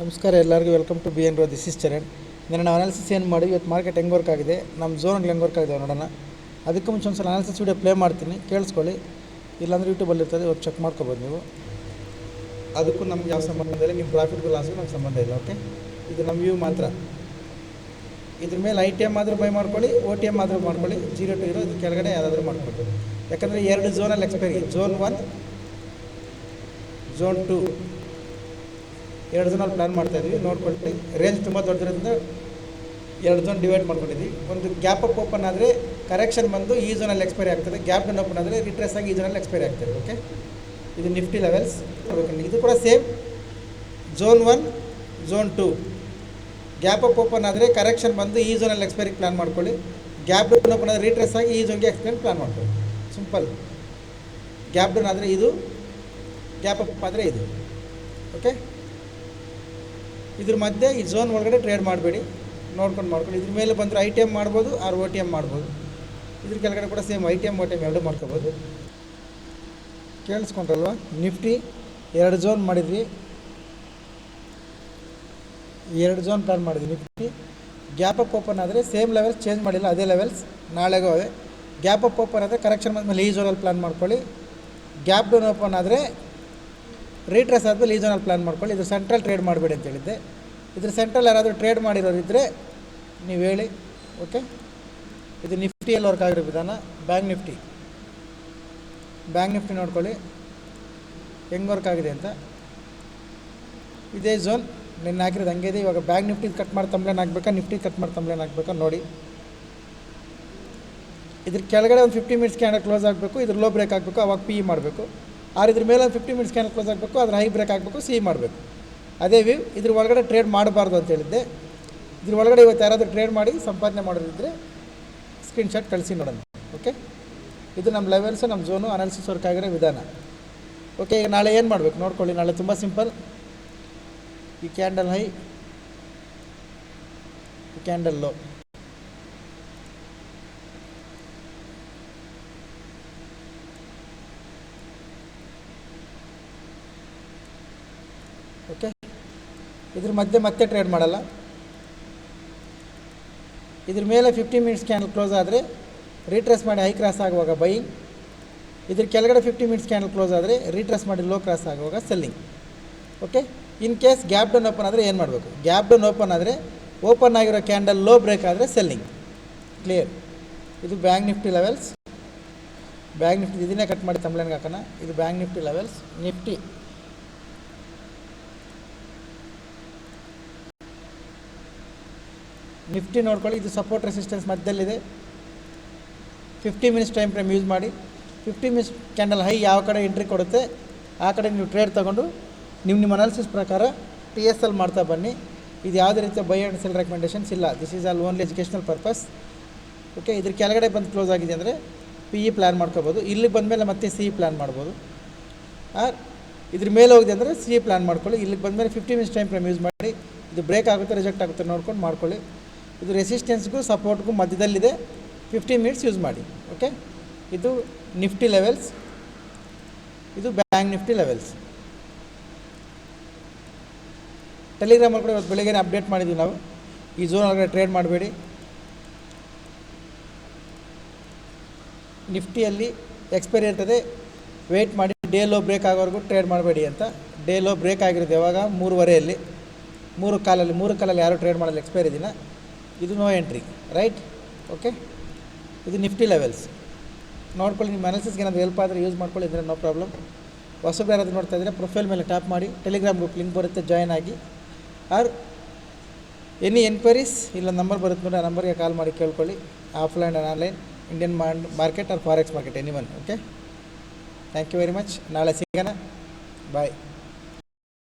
ನಮಸ್ಕಾರ ಎಲ್ಲರಿಗೂ welcome to B N row this is Charan. ನಾನು ಅನಾಲಿಸಿಸ್ ಏನು ಮಾಡಿ ಇವತ್ತು ಮಾರ್ಕೆಟ್ ಹೆಂಗೆ ವರ್ಕ್ ಆಗಿದೆ, ನಮ್ಮ ಝೋನಲ್ಲಿ ಹೆಂಗೆ ವರ್ಕ್ ಆಗಿದೆ ನೋಡೋಣ. ಅದಕ್ಕೂ ಮುಂಚೆ ಒಂದು ಸಲ ಅನಾಲಿಸಿಸ್ ವೀಡಿಯೋ ಪ್ಲೇ ಮಾಡ್ತೀನಿ, ಕೇಳಿಸ್ಕೊಳ್ಳಿ. ಇಲ್ಲಾಂದರೆ ಯೂಟ್ಯೂಬಲ್ಲಿ ಇರ್ತದೆ, ಅವ್ರು ಚೆಕ್ ಮಾಡ್ಕೋಬೋದು ನೀವು. ಅದಕ್ಕೂ ನಮ್ಗೆ ಯಾವ ಸಂಬಂಧ ಇಲ್ಲ, ನಿಮ್ಮ ಪ್ರಾಫಿಟ್ಗೂ ಲಾಸ್ಗೂ ನಮ್ಗೆ ಸಂಬಂಧ ಇಲ್ಲ. ಓಕೆ, ಇದು ನಮ್ಮ ವ್ಯೂ ಮಾತ್ರ. ಇದ್ರ ಮೇಲೆ ಐ ಟಿ ಎಮ್ ಆದರೂ ಬೈ ಮಾಡ್ಕೊಳ್ಳಿ, ಓ ಟಿ ಎಮ್ ಆದರೂ ಮಾಡ್ಕೊಳ್ಳಿ, 0 to 0 ಇದ್ರ ಕೆಳಗಡೆ ಯಾರಾದರೂ ಮಾಡ್ಕೊಳ್ಳಿ. ಯಾಕಂದರೆ 2 ಝೋನಲ್ಲಿ ಎಕ್ಸ್ಪೈರಿ, ಝೋನ್ 1, ಝೋನ್ 2 2 ಝೋನಲ್ಲಿ ಪ್ಲ್ಯಾನ್ ಮಾಡ್ತಾಯಿದ್ವಿ. ನೋಡ್ಕೊಳ್ಳಿ, ರೇಂಜ್ ತುಂಬ ದೊಡ್ಡದ್ರಿಂದ 2 ಝೋನ್ ಡಿವೈಡ್ ಮಾಡ್ಕೊಂಡಿದ್ವಿ. ಒಂದು ಗ್ಯಾಪ್ ಅಪ್ ಓಪನ್ ಆದರೆ ಕರೆಕ್ಷನ್ ಬಂದು ಈ ಝೋನಲ್ಲಿ ಎಕ್ಸ್ಪೈರಿ ಆಗ್ತದೆ, ಗ್ಯಾಪ್ ಡೌನ್ ಓಪನ್ ಆದರೆ ರಿಟ್ರೇಸ್ ಆಗಿ ಈ ಝೋನಲ್ಲಿ ಎಕ್ಸ್ಪೈರಿ ಆಗ್ತದೆ. ಓಕೆ, ಇದು ನಿಫ್ಟಿ ಲೆವೆಲ್ಸ್. ಇದು ಕೂಡ same, zone 1, zone 2 gap up open ಆದರೆ ಕರೆಕ್ಷನ್ ಬಂದು ಈ ಝೋನಲ್ಲಿ ಎಕ್ಸ್ಪೈರಿಗೆ ಪ್ಲ್ಯಾನ್ ಮಾಡ್ಕೊಳ್ಳಿ, ಗ್ಯಾಪ್ ಡೌನ್ ಓಪನ್ ಆದರೆ ರಿಟ್ರೇಸ್ ಆಗಿ ಈ ಝೋನ್ಗೆ ಎಕ್ಸ್ಪೈರಿ ಪ್ಲ್ಯಾನ್ ಮಾಡ್ಕೊಳ್ಳಿ. ಸಿಂಪಲ್. ಗ್ಯಾಪ್ ಡೌನ್ ಆದರೆ ಇದು, ಗ್ಯಾಪ್ ಅಪ್ ಆದರೆ ಇದು. ಓಕೆ, ಇದ್ರ ಮಧ್ಯೆ ಈ ಝೋನ್ ಒಳಗಡೆ ಟ್ರೇಡ್ ಮಾಡಬೇಡಿ, ನೋಡ್ಕೊಂಡು ಮಾಡ್ಕೊಳ್ಳಿ. ಇದ್ರ ಮೇಲೆ ಬಂದರೆ ಐ ಟಿ ಎಮ್ ಮಾಡ್ಬೋದು, ಆರ್ ಓ ಟಿ ಎಮ್ ಮಾಡ್ಬೋದು. ಇದ್ರ ಕೆಳಗಡೆ ಕೂಡ same I T M O T M ಎರಡು ಮಾಡ್ಕೋಬೋದು. ಕೇಳಿಸ್ಕೊಂಡ್ರಲ್ವ? ನಿಫ್ಟಿ 2 ಝೋನ್ ಮಾಡಿದ್ವಿ, 2 ಝೋನ್ ಪ್ಲ್ಯಾನ್ ಮಾಡಿದ್ವಿ. ನಿಫ್ಟಿ ಗ್ಯಾಪ್ ಅಪ್ ಓಪನ್ ಆದರೆ ಸೇಮ್ ಲೆವೆಲ್ಸ್ ಚೇಂಜ್ ಮಾಡಿಲ್ಲ, ಅದೇ ಲೆವೆಲ್ಸ್ ನಾಳೆಗೂ ಅವೆ. ಗ್ಯಾಪ್ ಅಪ್ ಓಪನ್ ಆದರೆ ಕರೆಕ್ಷನ್ ಬಂದಮೇಲೆ ಈ ಝೋನಲ್ಲಿ ಪ್ಲ್ಯಾನ್ ಮಾಡ್ಕೊಳ್ಳಿ, ಗ್ಯಾಪ್ ಡೌನ್ ಓಪನ್ ಆದರೆ ರೀಟ್ರೇಸ್ ಆದಮೇಲೆ ಈ ಝೋನಲ್ಲಿ ಪ್ಲ್ಯಾನ್ ಮಾಡ್ಕೊಳ್ಳಿ. ಇದು ಸೆಂಟ್ರಲ್ ಟ್ರೇಡ್ ಮಾಡಬೇಡಿ ಅಂತ ಹೇಳಿದ್ದೆ. ಇದ್ರ ಸೆಂಟ್ರಲ್ ಯಾರಾದರೂ ಟ್ರೇಡ್ ಮಾಡಿರೋರಿದ್ದರೆ ನೀವು ಹೇಳಿ. ಓಕೆ, ಇದು ನಿಫ್ಟಿಯಲ್ಲಿ ವರ್ಕ್ ಆಗಿರೋ ವಿಧಾನ. ಬ್ಯಾಂಕ್ ನಿಫ್ಟಿ ನೋಡ್ಕೊಳ್ಳಿ ಹೆಂಗೆ ವರ್ಕ್ ಆಗಿದೆ ಅಂತ. ಇದೇ ಝೋನ್ ನಿನ್ನೆ ಹಾಕಿರೋದು ಹಂಗೆ ಇದೆ. ಇವಾಗ ಬ್ಯಾಂಕ್ ನಿಫ್ಟಿ ಕಟ್ ಮಾಡಿ ತಂಬ್ಲೇನ್ ಹಾಕ್ಬೇಕಾ, ನಿಫ್ಟಿ ಕಟ್ ಮಾಡಿ ತಂಬ್ಲೇನ್ ಹಾಕ್ಬೇಕಾ ನೋಡಿ. ಇದ್ರ ಕೆಳಗಡೆ ಒಂದು 50 ಮಿನಿಟ್ಸ್ ಕ್ಯಾಂಡಲ್ ಕ್ಲೋಸ್ ಆಗಬೇಕು, ಇದ್ರ ಲೋ ಬ್ರೇಕ್ ಆಗಬೇಕು, ಅವಾಗ ಪಿ ಇ ಮಾಡಬೇಕು. ಇದ್ರ ಮೇಲೆ ಒಂದು 50 ಮಿನಿಟ್ಸ್ ಕ್ಯಾಂಡಲ್ ಕ್ಲೋಸ್ ಆಗಬೇಕು, ಅದ್ರ ಹೈ ಬ್ರೇಕ್ ಆಗಬೇಕು, ಸಿ ಮಾಡಬೇಕು. ಅದೇ ವ್ಯೂ. ಇದ್ರ ಒಳಗಡೆ ಟ್ರೇಡ್ ಮಾಡಬಾರ್ದು ಅಂತ ಹೇಳಿದ್ದೆ. ಇದ್ರ ಒಳಗಡೆ ಇವತ್ತು ಯಾರಾದರೂ ಟ್ರೇಡ್ ಮಾಡಿ ಸಂಪಾದನೆ ಮಾಡೋದಿದ್ದರೆ ಸ್ಕ್ರೀನ್ಶಾಟ್ ಕಳಿಸಿ ನೋಡೋಣ. ಓಕೆ, ಇದು ನಮ್ಮ ಲೆವೆಲ್ಸು, ನಮ್ಮ ಝೋನು, ಅನಾಲಿಸಿಸ್ ವರ್ಕ್ ಆಗಿರೋ ವಿಧಾನ. ಓಕೆ, ಈಗ ನಾಳೆ ಏನು ಮಾಡಬೇಕು ನೋಡ್ಕೊಳ್ಳಿ. ನಾಳೆ ತುಂಬ ಸಿಂಪಲ್. ಈ ಕ್ಯಾಂಡಲ್ ಹೈ, ಈ ಕ್ಯಾಂಡಲ್ ಲೋ, ಓಕೆ. ಇದ್ರ ಮಧ್ಯೆ ಮತ್ತೆ ಟ್ರೇಡ್ ಮಾಡಲ್ಲ. ಇದ್ರ ಮೇಲೆ 50 ಮಿನಿಟ್ಸ್ ಕ್ಯಾಂಡಲ್ ಕ್ಲೋಸ್ ಆದರೆ ರೀಟ್ರೇಸ್ ಮಾಡಿ ಹೈ ಕ್ರಾಸ್ ಆಗುವಾಗ ಬೈಯಿಂಗ್. ಇದ್ರ ಕೆಳಗಡೆ 50 ಮಿನಿಟ್ಸ್ ಕ್ಯಾಂಡಲ್ ಕ್ಲೋಸ್ ಆದರೆ ರೀಟ್ರೇಸ್ ಮಾಡಿ ಲೋ ಕ್ರಾಸ್ ಆಗುವಾಗ selling. Okay, in case gap down open ಆದರೆ ಏನು ಮಾಡಬೇಕು? ಗ್ಯಾಪ್ ಡೌನ್ ಓಪನ್ ಆದರೆ ಓಪನ್ ಆಗಿರೋ ಕ್ಯಾಂಡಲ್ ಲೋ ಬ್ರೇಕ್ ಆದರೆ ಸೆಲ್ಲಿಂಗ್. ಕ್ಲಿಯರ್? ಇದು bank Nifty levels. Bank Nifty ಇದನ್ನೇ ಕಟ್ ಮಾಡಿ ತಂಬ್ಲೇನ್ಗೆ ಹಾಕೋಣ. ಇದು ಬ್ಯಾಂಕ್ ನಿಫ್ಟಿ ಲೆವೆಲ್ಸ್. ನಿಫ್ಟಿ ನೋಡ್ಕೊಳ್ಳಿ, ಇದು ಸಪೋರ್ಟ್ ರೆಸಿಸ್ಟೆನ್ಸ್ ಮಧ್ಯದಲ್ಲಿದೆ. 50 ಮಿನಿಟ್ಸ್ ಟೈಮ್ ಫ್ರೇಮ್ ಯೂಸ್ ಮಾಡಿ 50 ಮಿನಿಟ್ಸ್ ಕ್ಯಾಂಡಲ್ ಹೈ ಯಾವ ಕಡೆ ಎಂಟ್ರಿ ಕೊಡುತ್ತೆ ಆ ಕಡೆ ನೀವು ಟ್ರೇಡ್ ತೊಗೊಂಡು ನಿಮ್ಮ ಅನಾಲಿಸಿಸ್ ಪ್ರಕಾರ TSL ಮಾಡ್ತಾ ಬನ್ನಿ. ಇದು ಯಾವುದೇ ರೀತಿಯ ಬೈ ಆ್ಯಂಡ್ ಸೆಲ್ ರೆಕಮೆಂಡೇಷನ್ಸ್ ಇಲ್ಲ. This is all only educational purpose. Okay, ಇದ್ರ ಕೆಳಗಡೆ ಬಂದು ಕ್ಲೋಸ್ ಆಗಿದೆ ಅಂದರೆ ಪಿ ಇ ಪ್ಲ್ಯಾನ್ ಮಾಡ್ಕೋಬೋದು. ಇಲ್ಲಿ ಬಂದಮೇಲೆ ಮತ್ತೆ ಸಿ ಇ ಪ್ಲ್ಯಾನ್ ಮಾಡ್ಬೋದು. ಇದ್ರ ಮೇಲೆ ಹೋಗಿದೆ ಅಂದರೆ ಸಿ ಇ ಪ್ಲ್ಯಾನ್ ಮಾಡ್ಕೊಳ್ಳಿ. ಇಲ್ಲಿಗೆ ಬಂದಮೇಲೆ 50 ಮಿನಿಟ್ಸ್ ಟೈಮ್ ಫ್ರೇಮ್ ಯೂಸ್ ಮಾಡಿ. ಇದು ಬ್ರೇಕ್ ಆಗುತ್ತೆ, ರಿಜೆಕ್ಟ್ ಆಗುತ್ತೆ ನೋಡ್ಕೊಂಡು ಮಾಡ್ಕೊಳ್ಳಿ. ಇದು ರೆಸಿಸ್ಟೆನ್ಸ್ಗೂ ಸಪೋರ್ಟ್ಗೂ ಮಧ್ಯದಲ್ಲಿದೆ. 50 ಮಿನಿಟ್ಸ್ ಯೂಸ್ ಮಾಡಿ. ಓಕೆ, ಇದು ನಿಫ್ಟಿ ಲೆವೆಲ್ಸ್, ಇದು ಬ್ಯಾಂಕ್ ನಿಫ್ಟಿ ಲೆವೆಲ್ಸ್. ಟೆಲಿಗ್ರಾಮಲ್ಲಿ ಕೂಡ ಇವತ್ತು ಬೆಳಗ್ಗೆ ಅಪ್ಡೇಟ್ ಮಾಡಿದ್ವಿ ನಾವು. ಈ ಝೋನ್ ಒಳಗಡೆ ಟ್ರೇಡ್ ಮಾಡಬೇಡಿ. ನಿಫ್ಟಿಯಲ್ಲಿ ಎಕ್ಸ್ಪೈರಿ ಇರ್ತದೆ, ವೆಯ್ಟ್ ಮಾಡಿ. ಡೇ ಲೋ ಬ್ರೇಕ್ ಆಗೋವರೆಗೂ ಟ್ರೇಡ್ ಮಾಡಬೇಡಿ ಅಂತ. ಡೇ ಲೋ ಬ್ರೇಕ್ ಆಗಿರೋದು ಯಾವಾಗ? 3:15 3 ಕಾಲಲ್ಲಿ ಯಾರು ಟ್ರೇಡ್ ಮಾಡಲ್ಲ ಎಕ್ಸ್ಪೈರಿ ದಿನ. ಇದು ನೋ ಎಂಟ್ರಿ, ರೈಟ್? ಓಕೆ, ಇದು ನಿಫ್ಟಿ ಲೆವೆಲ್ಸ್ ನೋಡ್ಕೊಳ್ಳಿ. ನಿಮ್ಮ ಅನಾಲಿಸಿಸ್ಗೆ ಏನಾದರೂ ಹೆಲ್ಪ್ ಆದರೆ ಯೂಸ್ ಮಾಡ್ಕೊಳ್ಳಿ, ಇದ್ರೆ ನೋ ಪ್ರಾಬ್ಲಮ್. ಹೊಸಬ್ರು ಯಾರಾದರೂ ನೋಡ್ತಾ ಇದ್ದರೆ ಪ್ರೊಫೈಲ್ ಮೇಲೆ ಟ್ಯಾಪ್ ಮಾಡಿ, ಟೆಲಿಗ್ರಾಮ್ ಗ್ರೂಪ್ ಲಿಂಕ್ ಬರುತ್ತೆ, ಜಾಯ್ನ್ ಆಗಿ. ಆರ್ ಎನಿ ಎನ್ಕ್ವೈರೀಸ್ ಇಲ್ಲ ನಂಬರ್ ಬರುತ್ತೆ ನೋಡಿ, ಆ ನಂಬರ್ಗೆ ಕಾಲ್ ಮಾಡಿ ಕೇಳ್ಕೊಳ್ಳಿ. Offline and online, Indian market or forex market, anyone. Okay, thank you very much. ನಾಳೆ ಸಿಗೋಣ. ಬಾಯ್.